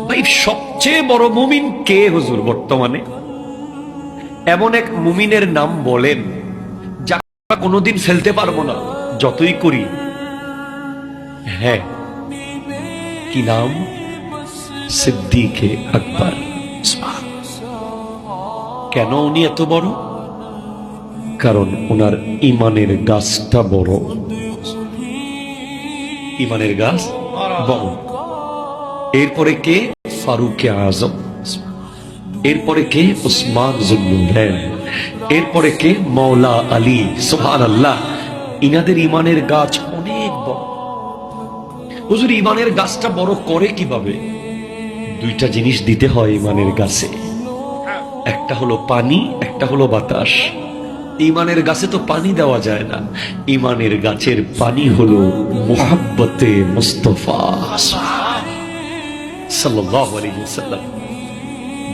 ভাই সবচেয়ে বড় মুমিন কে হুজুর বর্তমানে? এমন এক মুমিনের নাম বলেন যা আমরা কোনোদিন ফেলতে পারবো না যতই করি। হ্যাঁ, কি নাম? সিদ্দিকে আকবর। কেন উনি এত বড়? কারণ ওনার ইমানের গাছটা বড়। ইমানের গাছ বড়। এরপরে কে? ফারুকে আজম। এরপরে কে? উসমান জুন্নুরাইন। এরপরে কে? মৌলা আলী। সুবহানাল্লাহ। ইনাদের ইমানের গাছ অনেক বড়। হুজুর ইমানের গাছটা বড় করে কিভাবে? দুইটা জিনিস দিতে হয় ইমানের গাছে, একটা হলো পানি, একটা হলো বাতাস। ইমানের গাছে তো পানি দেওয়া যায় না, ইমানের গাছের পানি হলো মুহাব্বতে মুস্তাফা সাল্লাল্লাহু আলাইহি ওয়াসাল্লাম।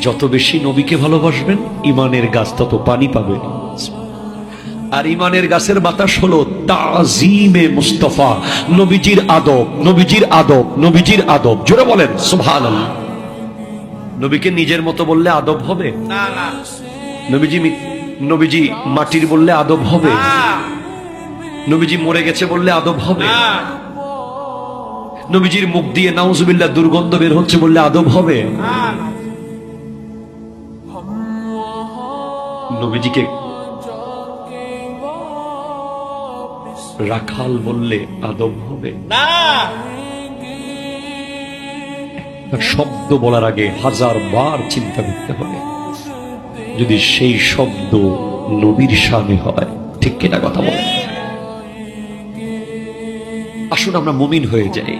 যত বেশি নবীকে ভালোবাসবেন ইমানের গাছ তত পানি পাবে। আর ইমানের গাছের বাতাস হলো তাজিমে মুস্তাফা, নবীজির আদব, নবীজির আদব, নবীজির আদব। জোরে বলেন সুবহানাল্লাহ। নবীকে নিজের মতো বললে আদব হবে না? না। নবীজি মাটির বললে আদব হবে? নবীজি মরে গেছে বললে আদব হবে? নবীজির মুখ দিয়ে নাউজুবিল্লাহ দুর্গন্ধ বের হচ্ছে বললে আদব হবে? নবীজিকে রাখাল বললে আদব হবে না? শব্দ বলার আগে 1000 বার চিন্তা করতে হবে, যদি সেই শব্দ নবীর শানে হয়। ঠিক কিনা কথা বলেন? আসুন আমরা মুমিন হয়ে যাই।